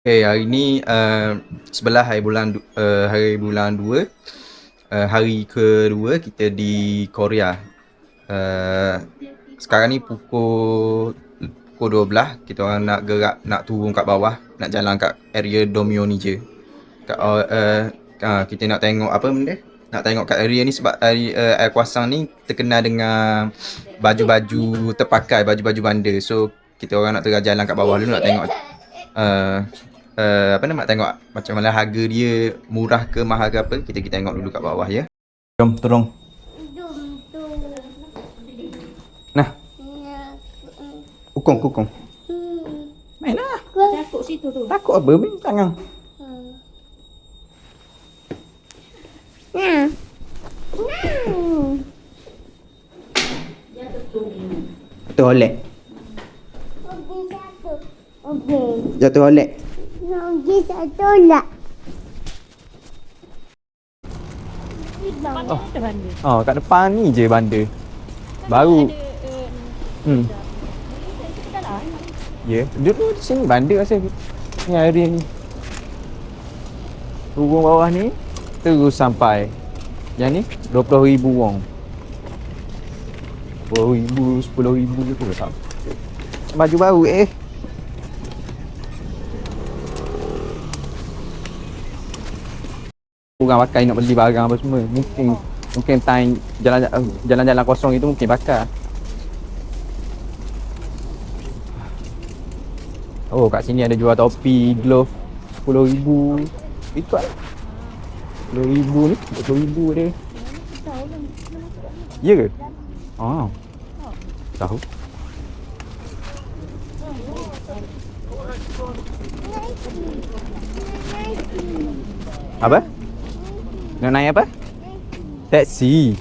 Hari ni sebelah hari bulan 2, hari kedua kita di Korea. Sekarang ni pukul 12, kita orang nak gerak, nak turun kat bawah, nak jalan kat area Domyo ni je. Kita nak tengok apa benda? Nak tengok kat area ni sebab air Kwasang ni terkenal dengan baju-baju terpakai, baju-baju bandar. So kita orang nak jalan kat bawah dulu nak tengok nak tengok macam mana harga dia, murah ke mahal ke apa. Kita tengok dulu kat bawah ya. Jom tolong. Nah. Kukung. Main lah. Takut situ tu. Takut apa? Main tangan. Jatuh olek. Okey. Jatuh olek. Okey, satu lah. Kat depan ni je bandar. Baru. Ya, dulu di sini bandar rasa. Ni area ni. Turun bawah ni terus sampai. Yang ni 20,000 won. 20,000, 10,000 tu sama. Baju baru Orang pakai nak beli barang apa semua. Mungkin time jalan-jalan kosong itu mungkin bakar. Oh, kat sini ada jual topi, glove 10,000. Ikut lah. 10,000 ni, 20,000 dia. Ya ke? Tahu. Apa? Nak naik apa? Taksi.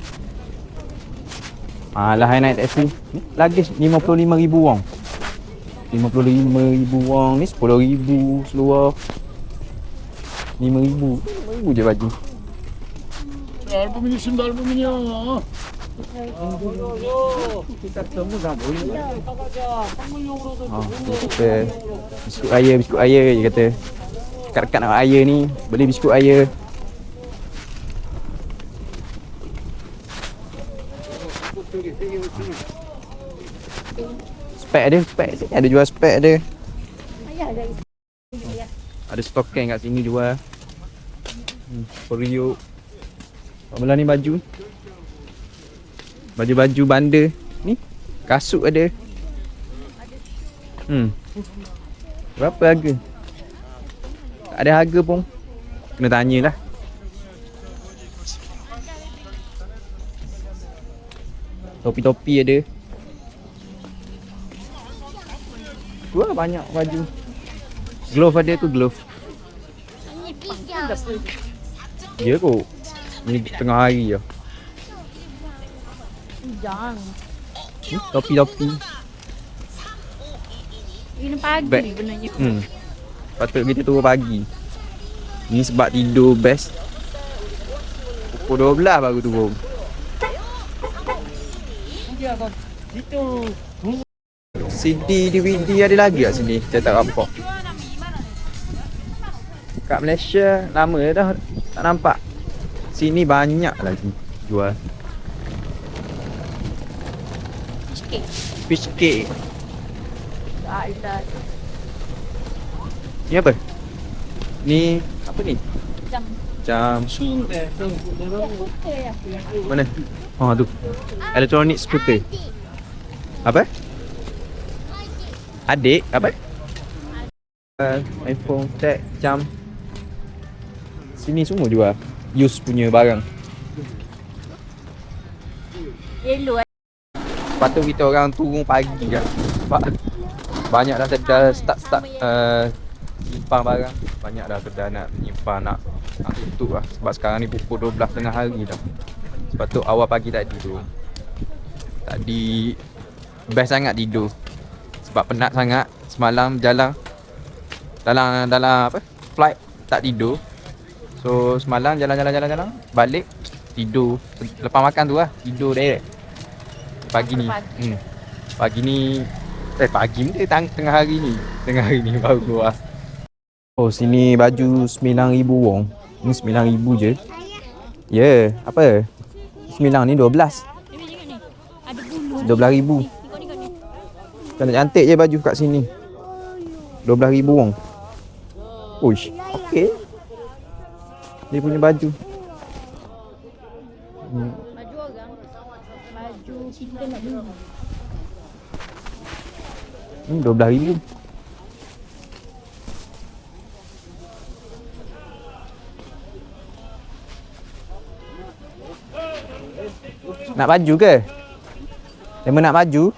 Lah naik taksi. Ni lagi 55,000 won. 55,000 won ni 10,000 seluar. 5,000. 5,000 je baju. 알부민이 신다 알부민이야. Biskut air je kata. Dekat-dekat nak air ni beli biskut air. Spek sini ada jual spek dia. Ada stoking kat sini jual. Periuk. Belah ni baju. Baju-baju bandar. Ni kasut ada. Berapa harga? Tak ada harga pun. Kena tanyalah. Topi-topi ada. Wah, banyak baju. Glove ada tu, glove. Ya kot. Ni tengah hari je. Jangan. Topi-topi. Ini pagi Bag. benarnya. Patut kita turun pagi. Ni sebab tidur best. Pukul 12 baru turun. CD, DVD ada lagi kat sini. Saya tak nampak. Kat Malaysia lama dah tak nampak. Sini banyak lagi jual. Fish cake. Ni apa? Ni apa ni? Jam. Mana? Tu. Electronic scooter. Apa? Adik apa? iPhone, tag, jam. Sini semua jual use punya barang. Yellow. Patut kita orang turun pagi kan. Sebab banyak dah start simpan barang. Banyak dah kedai nak simpan nak tutup lah. Sebab sekarang ni pukul 12 tengah hari dah. Sebab tu awal pagi tadi tu. Tadi best sangat tidur. Sebab penat sangat semalam jalan dalam apa? Flight tak tidur. So semalam jalan balik tidur. Lepas makan tu lah tidur direct. Pagi ni. Pagi ni pagi ni tengah hari ni baru keluar. Oh, sini baju 9,000 won. Ni 9,000 je. Ya, apa? 9 ni 12. Ni tengok ni. Ada bulu. 12,000. Tengok ni. Cantik-cantik je baju kat sini. 12,000 won. Uish, okey. Dia punya baju. Baju orang. Baju kita nak beli. 12,000. Nak baju ke? Lemon nak baju?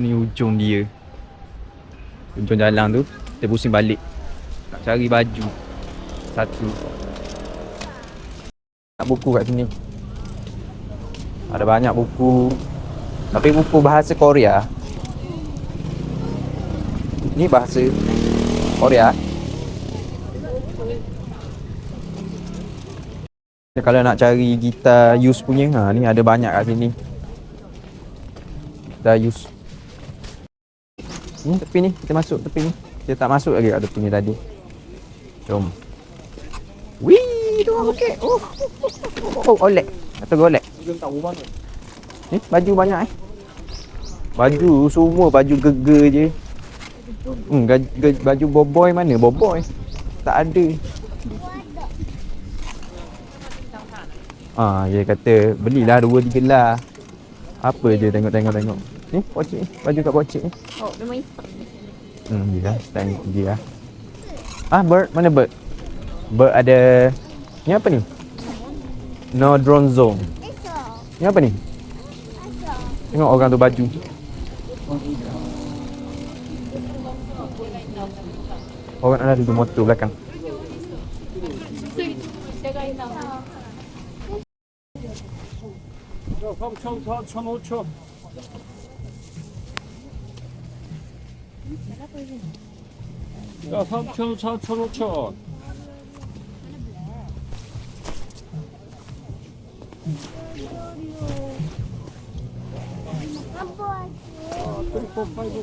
Ni ujung dia. Ujung jalan tu. Kita pusing balik. Nak cari baju. Satu. Nak buku kat sini. Ada banyak buku. Tapi buku bahasa Korea. Ni bahasa Korea. Kalau nak cari gitar used punya, ni ada banyak kat sini. Gitar used. Ni tepi ni, kita masuk tepi ni. Kita tak masuk lagi kat tepi ni tadi. Jom. Wih, tu okey. Oh, olek. Atau golek. Ni baju banyak Baju semua baju geger je. Baju boboy mana? Boboy. Tak ada. Dia kata belilah 2-3 lah. Apa je tengok. Ni pocik ni, baju kat pocik ni. Oh, memang hitam. Dia tengok dia. Bird, mana bird? Bird ada. Ni apa ni? No drone zone. Ni apa ni? Tengok orang tu baju. Orang ada tu motor belakang. 야, 3,400, 1,500. 야, 3,400, 1,500.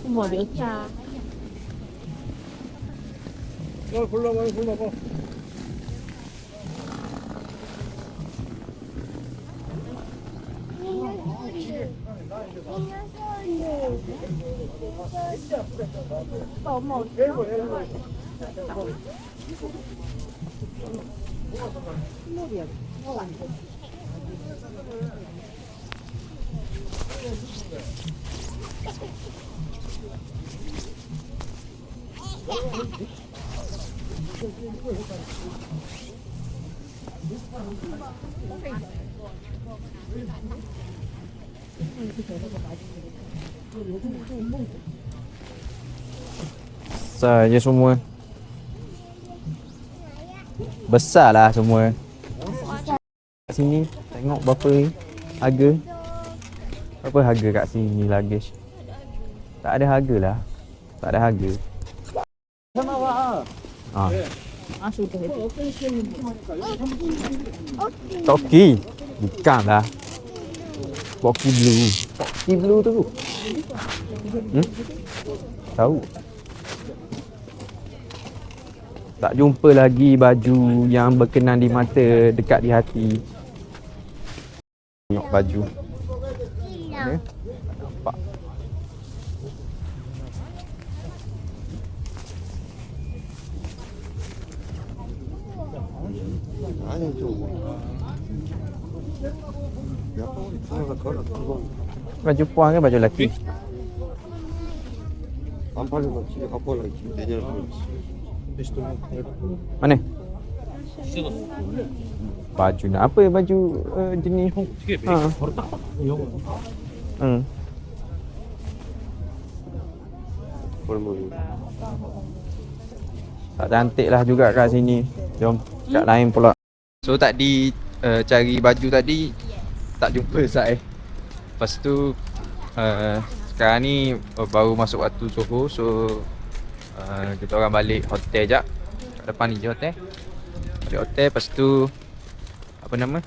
Umur dia besar. 야, 골라봐. Besar je semua. Besar lah semua. Kat sini tengok berapa harga. Berapa harga kat sini luggage? Tak ada harga lah. Tak ada harga. Toki. Bukan lah. Pocky Blue. Pocky Blue tu. Tahu. Tak jumpa lagi baju yang berkenan di mata, dekat di hati. Tengok baju. Okay. Nampak. Baju puang ke baju lelaki? 안 팔려서 집에 갖고 올라 내년에 Mana? Baju nak apa baju jenis tak cantik lah juga kat sini. Jom kat lain pula. So tadi cari baju tadi tak jumpa Zai. Lepas tu sekarang ni baru masuk waktu Johor. So kita orang balik hotel jap. Kat depan ni je hotel. Balik hotel, lepas tu apa nama?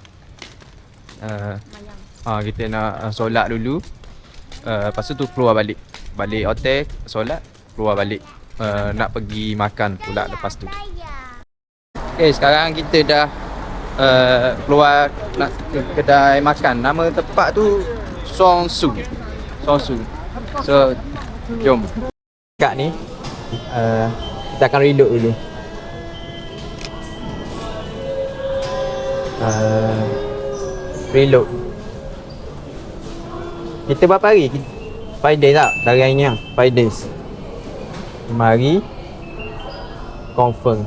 Mayang. Kita nak solat dulu. Lepas tu keluar balik. Balik hotel, solat, keluar balik. Nak pergi makan pula lepas tu. Okay, sekarang kita dah keluar nak ke kedai makan. Nama tempat tu Songsu. So, jom. Kat ni kita akan reload dulu. Reload. Kita berapa hari? 5 days tak? Dari hari ni lah 5 days. Mari confirm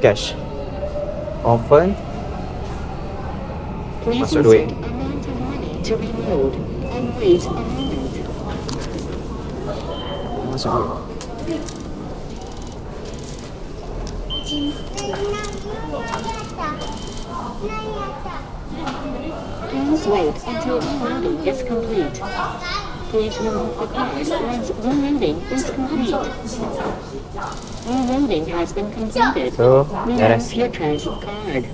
cash. Confirm. Masuk duit. Masuk duit. Please wait until unloading is complete. Please remove the cars once unloading is complete. Unloading has been completed. So, Remove your transit card.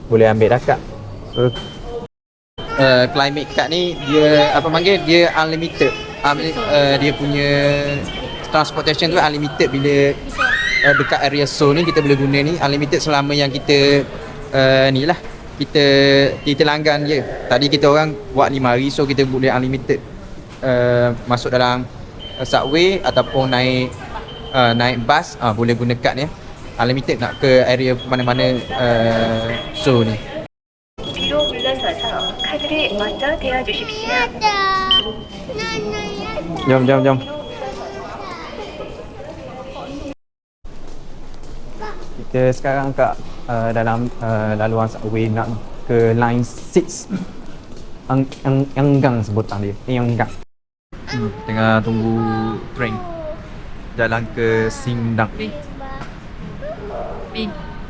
boleh ambil dah kak. So, climate card ni dia apa panggil, dia unlimited. Dia punya transportation tu unlimited. Bila dekat area Seoul ni kita boleh guna ni unlimited selama yang kita ni lah, kita langgan je. Tadi kita orang buat 5 hari, so kita boleh unlimited masuk dalam subway ataupun naik bas, boleh guna kad ni unlimited nak ke area mana-mana Seoul ni. 뒤로 물러서서 카드를 먼저 대어주십시오. Jom. Kita sekarang kat dalam laluan subway nak ke line 6. Yang sebutan dia. Yang tengah tunggu train jalan ke Sindang.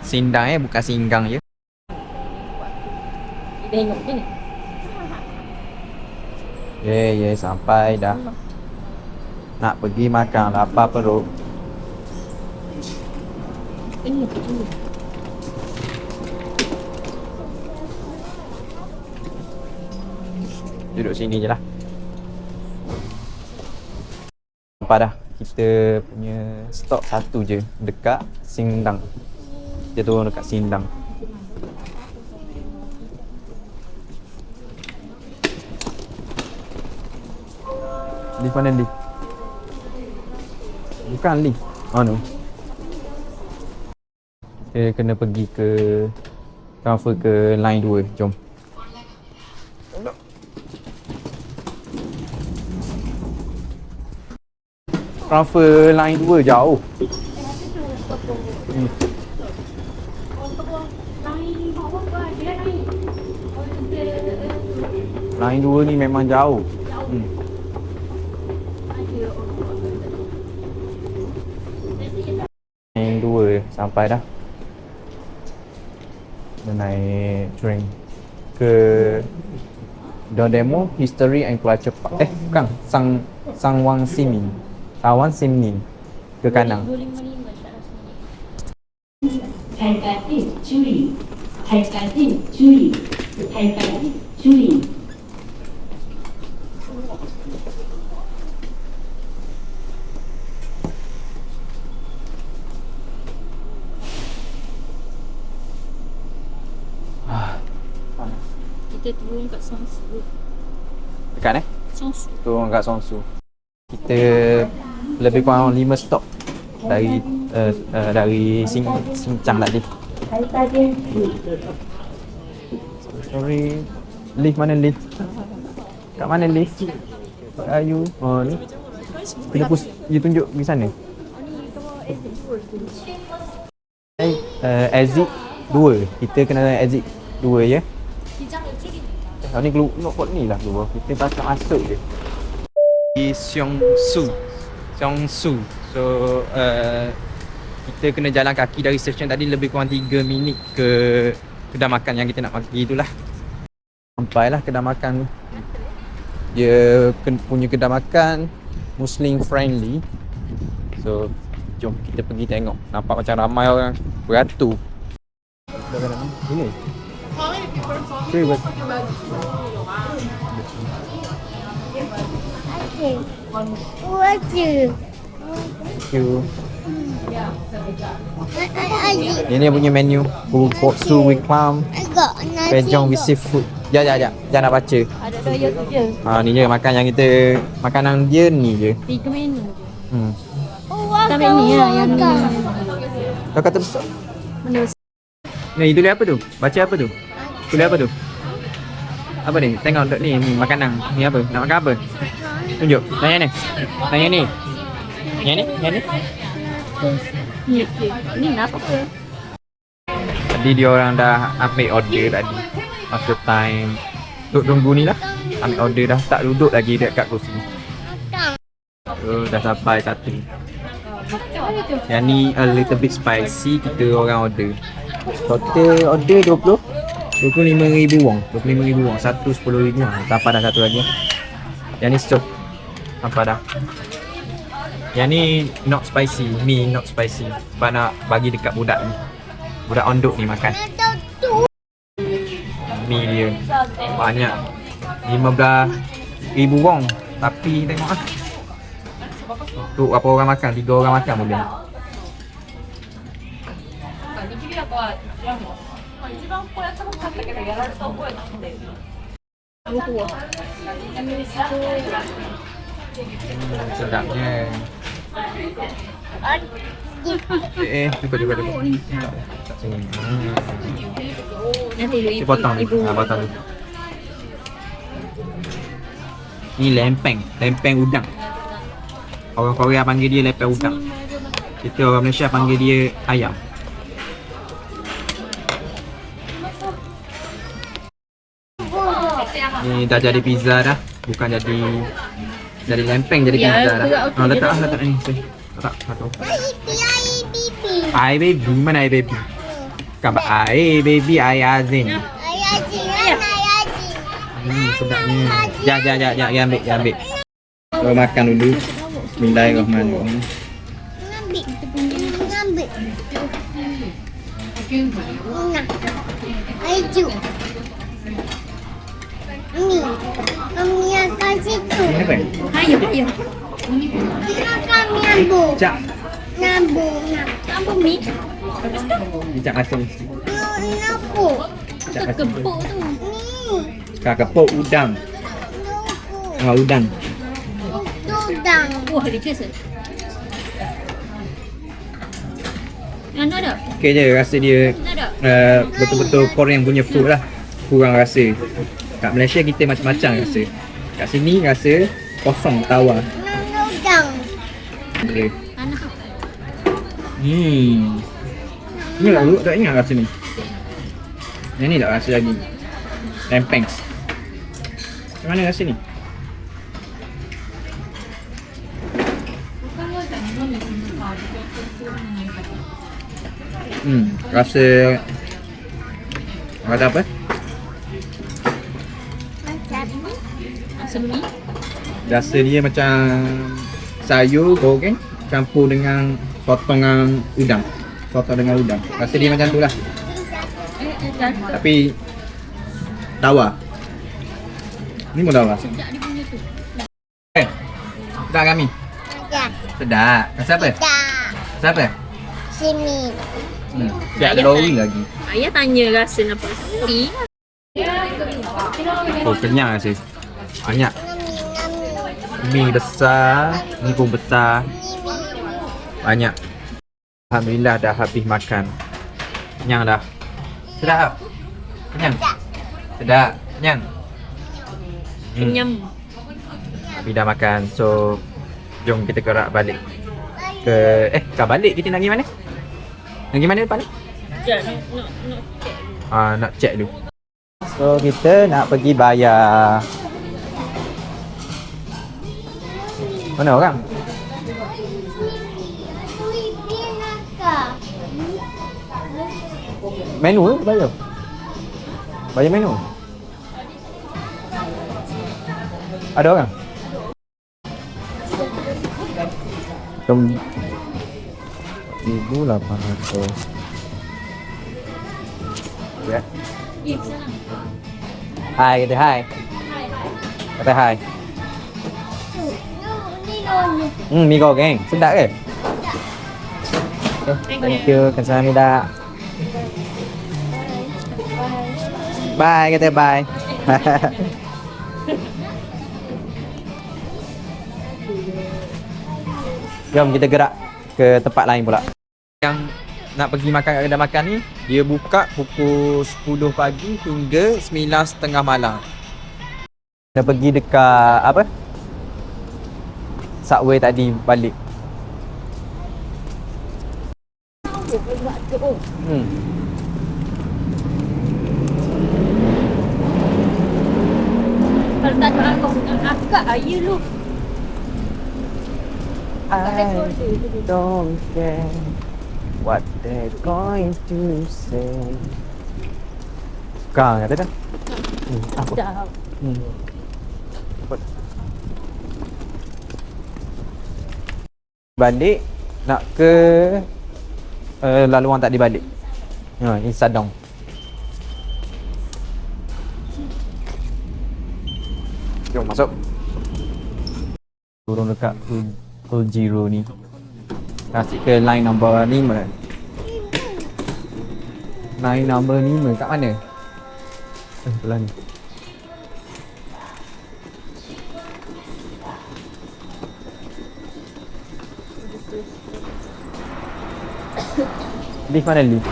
Sindang bukan Singgang je. Tengok je ni. Yeah, sampai dah. Nak pergi makan, lapar perut. Ini. Duduk sini je lah. Nampak dah. Kita punya stop satu je dekat Sindang. Dia turun dekat Sindang. Lift mana lift? Bukan lift. No. Kita kena pergi ke transfer ke line 2. Jom. Transfer line 2 jauh. Line 2 ni memang jauh. Line 2 sampai dah. Kita naik train ke Dodemo History and Culture Park. Bukan, Sangwang Simin. Sangwang Simin ke kanan. 255 tak rasmi. 발바닥 주의. 발바닥 주의. 발바닥 주의. Kita turun kat Songsu. Dekat Songsu. turun kat Songsu. Kita lebih kurang 5 stop dari Sincang tadi. Sorry. Lift mana lift? Kat mana lift? Ayu. Ni. Kena you tunjuk di sana. Exit 2. Kita kena exit 2 ya. Ni keluar kot ni lah keluar. Kita pasal masuk je. Di Songsu. So kita kena jalan kaki dari stesen tadi lebih kurang 3 minit ke kedai makan yang kita nak pergi itulah. Sampailah kedai makan tu. Dia punya kedai makan Muslim friendly. So Jom kita pergi tengok. Nampak macam ramai orang beratur. Ini. Serius. Thank you. Ini punya menu. Boksu with clam, pejong with seafood. Jangan nak baca. Ada daya tu je. Ni je makan yang kita makanan dia ni je. 3 menu je. Sampai ni lah yang ni. Kau kata besar. Mana? Ni tulis apa tu? Baca apa tu? Tulis apa tu? Apa ni? Tengok dok ni makanan. Ni apa? Nak makan apa? Tunjuk. Tanya ni. Tanya ni. Yang ni? Yang ni? Ni nak apa? Tadi dia orang dah ambil order tadi. After time duduk tunggu ni lah. Ambil order dah tak duduk lagi dekat kursi. Dah sampai satu. Yang ni a little bit spicy. Kita orang order. Total order 25,000 won. 25,000 won. Satu 10,000 won. Tanpa dah satu lagi. Yang ni stop. Tanpa dah. Yang ni not spicy. Mi not spicy. Sebab nak bagi dekat budak ni. Budak ondok ni makan. Mi dia banyak 15,000 won. Tapi tengok lah. Untuk berapa orang makan? 3 orang makan boleh. Sedapnya. Cuba. Tak sini. Dia potong ni. Potong ni. Ni lempeng udang. Orang Korea panggil dia lempeng udang. Kita orang Malaysia panggil dia ayam. Ni dah jadi pizza dah. Bukan jadi lempeng, jadi pizza dah. Letak ni. Tak tahu. Air baby, mana air baby? Kabar air baby, air azim. Sedapnya. Jangan ambil. Kita makan dulu. Bismillahirrahmanirrahim. Ngambil. Ayo. Ni. Kami akan situ. Ini apa? Ayo. Kami ambil. Cak. Ambil mi. Cak masuk ni. Kenapa? Cak masuk. Kepuk tu. Kak kepok udang. Udang. Udang. Wah, dia cesa. Yang ada? Okey je, rasa dia betul-betul Korean punya food lah. Kurang rasa. Kat Malaysia kita macam-macam rasa. Kat sini rasa kosong, tawar. Udang. Boleh. Anak. Ni lah dulu tak ingat rasa ni. Yang ni tak rasa lagi. Lempeng. Macam mana rasa ni? Rasa apa? Rasa mi. Rasa dia macam sayur goreng campur dengan potongan udang. Sotong dengan udang. Rasa dia macam tu lah. Tapi tawar. Ni pun tawar. Sedap dia punya tu. Sedap kami. Sedap. Rasa apa? Rasa apa? Sini. Siap ada lori lagi. Ayah tanya rasa apa? Si. Oh, kenyang rasa. Banyak. Mi besar. Ni pun besar. Banyak. Alhamdulillah dah habis makan. Kenyang dah. Sedap. Kenyang. Sedap. Kenyang. Kenyam. Tapi dah makan. So jom kita gerak balik ke balik kita nak pergi mana? Nak pergi mana depan ni? Nak check dulu. So kita nak pergi bayar. Mana orang? Menu ke bayar? Bayar menu? Ada orang? Jom 1,800. Ya. Hai, kata hai. Kata hai. Mie goreng. Sedap ke? Okay, thank you. Kamsahamnida. Bye, kata bye. Jom kita gerak ke tempat lain pula. Yang nak pergi makan kat kedai makan ni, dia buka pukul 10 pagi hingga 9.30 malam. Dah pergi dekat apa? Subway tadi balik. Kalau tak nak kau akak air lu. I don't care what they're going to say. Kau kata dah? Apa? Dah. Balik nak ke laluan tak dibalik. Insadong. Jom masuk. Turun dekat Zero ni. Kasih ke line number 5. Line number 5 kat mana? Belah ni. Lift mana lift?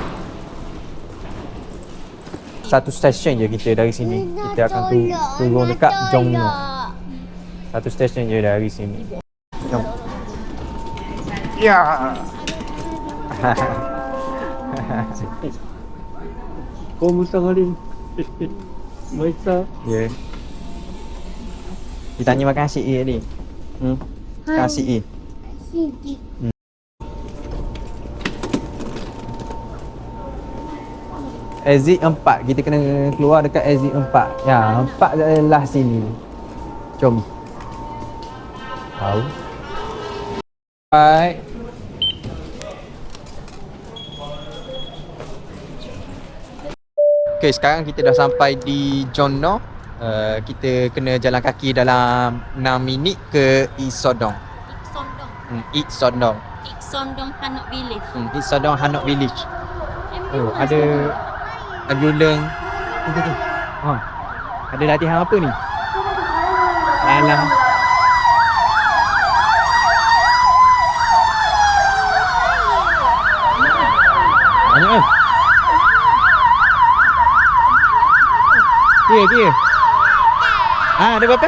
Satu stesen je kita dari sini. Kita akan turun dekat Jongno. Satu stesen je dari sini. Jom. Ya. Komusta kali. Maisa. Ya. Ditanya makan nasi A tadi. Nasi A. Exit 4. Kita kena keluar dekat exit 4. Ya, 4 adalah sini. Jom. Tahu. Bye. Okay, sekarang kita dah sampai di Jongno. Kita kena jalan kaki dalam 6 minit ke Isodong. Iksondong. Isodong. Iksondong Hanok Village. Isodong Hanok Village. Oh, ada uleng. Tu. Ada latihan apa ni? Alam. Banyak kan? Dia. Ada berapa?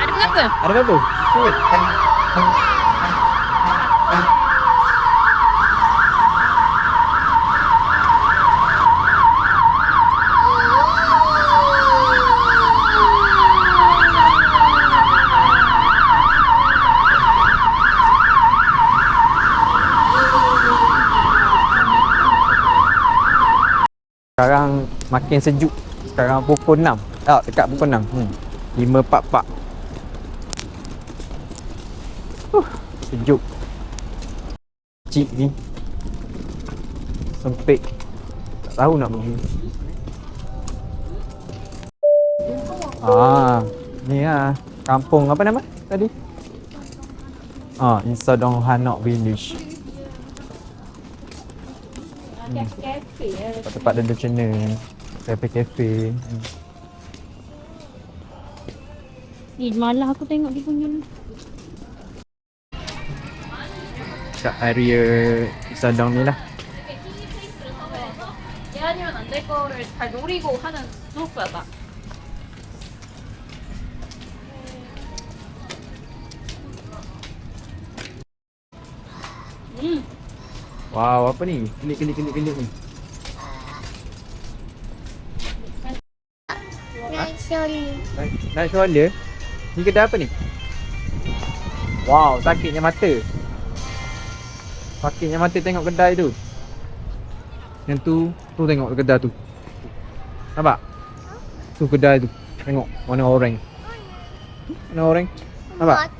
Ada berapa? Ada berapa? Wait. Sekarang makin sejuk. Sekarang pukul 6. Dekat pukul 6. 5.44. Sejuk. Cik ni. Sempit. Tak tahu nak pergi. Ni lah. Kampung apa nama tadi? Insadong Hanok Village. Kafe ya. Tempat duduk cena. Kafe. Ni malah aku tengok dia punya ni. Kat area Insadong ni lah. 얘 아니면 안 될 거를 잘 노리고 하는 수업가다. Wow, apa ni? Kelip ni. Nak stroller? Ni kedai apa ni? Wow, sakitnya mata. Sakitnya mata tengok kedai tu. Yang tu tengok kedai tu. Nampak? Tu kedai tu. Tengok warna oranye. Warna oranye. Nampak?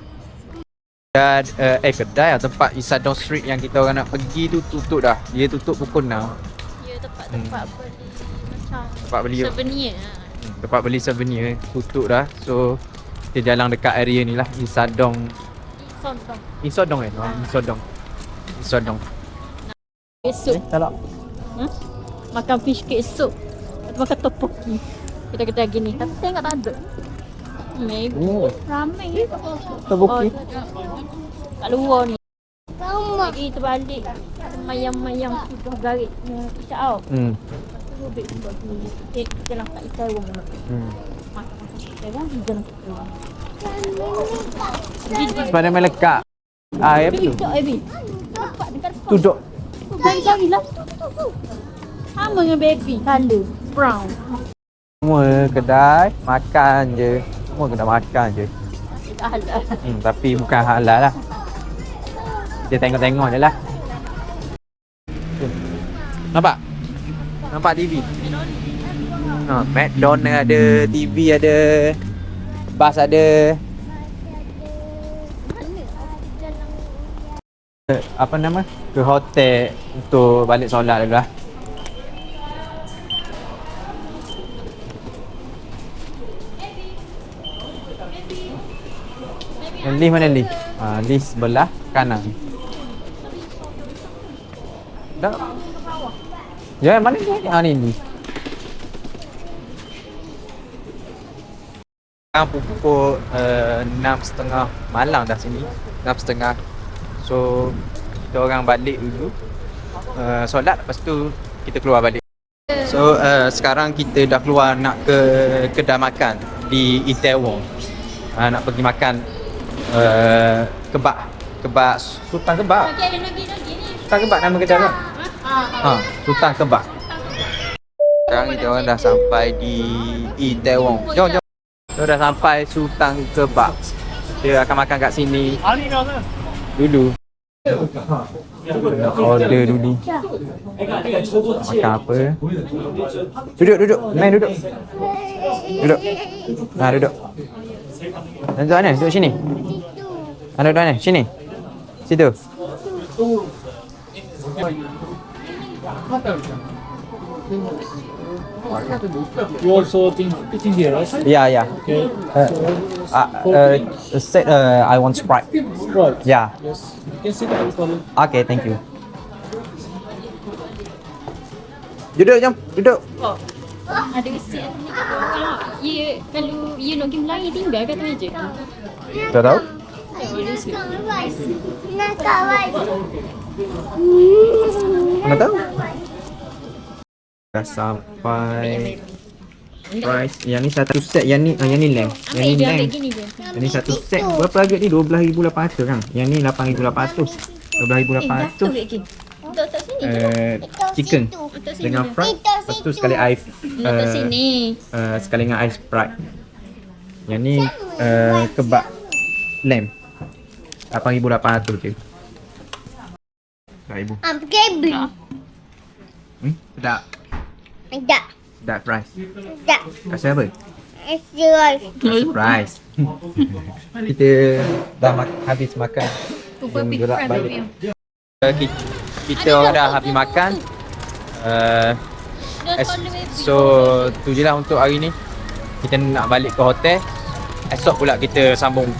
Kedai tempat Isadong Street yang kita orang nak pergi tu tutup dah. Dia tutup pukul 6. Ya, tempat beli macam Tempat beli souvenir. tempat beli souvenir tutup dah. So kita jalan dekat area ni lah, Isadong. Isodong. Isadong. Esok Salah. makan fish cake soup. Atau makan topoki. Kita kedai gini. Tapi tengok tak ada. Maybe ramai. Topoki. Kat luar ni. Mama. Lagi terbalik. Mayang-mayang sudah garit. Isyak tau. Robek buat sendiri. Kita nampak ikan rumah. Makan ikan rumah. Kita nampak ikan rumah. Pada melekat. Apa tu? Duduk, Abi. Nampak dekat depan. Duduk. Cari lah. Tu. Sama dengan baby. Color. Brown. Semua kedai makan je. Semua kedai makan je. Tak halal. Tapi bukan halal lah. Kita tengok-tengok je lah. Nampak? Nampak TV? McDonald ada, TV ada, bas ada. Apa nama? Ke hotel untuk balik solat dulu lah. Lift mana lift? Lift sebelah kanan. Dah. Ya, mana ni? Ni. Sekarang pukul 6.30 malam dah sini. 6.30. So kita orang balik dulu, solat, lepas tu kita keluar balik. So sekarang kita dah keluar nak ke kedai makan di Itaewon. Nak pergi makan kebab Sultan Kebab. Lagi ni. Sultan Kebab nama kedai tak? Sultan Kebab. Sekarang kita orang dah sampai di Itaewon. Jom. Kita dah sampai Sultan Kebab. Dia akan makan kat sini dulu. Nak order dulu. Makan apa? Duduk. Main duduk. Duduk. Duduk. Duduk mana? Duduk sini. Duduk mana? Sini. Situ. You also eating here, right? Yeah. Okay. Said I want Sprite. Right. Yeah. Yes. You can sit down for me. Okay, thank you. Duduk, jom. Duduk. Ada usia ni. Ya, kalau you nak pergi Melayu tinggal kat meja. Tak tahu? Nak kawan. Mana tahu? Dah sampai. Price yang ni satu set, yang ni lamb. Yang ni lamb. Gini je. Yang ni satu set berapa harga ni? 12,800 kan? Yang ni 8,800. 12,800. Letak sini. Chicken dengan fried. Lepas tu sekali ais. Letak sini. Sekali dengan ais Sprite. Yang ni kebab lamb. 8,800 je. Tak ibu. Baby. Sedap. Tak. Sedap price. Tak. Kasih apa? Surprise. Surprise. Kita dah habis makan. Jom gerak balik. Kita orang dah habis makan. So tu je lah untuk hari ni. Kita nak balik ke hotel. Esok pula kita sambung.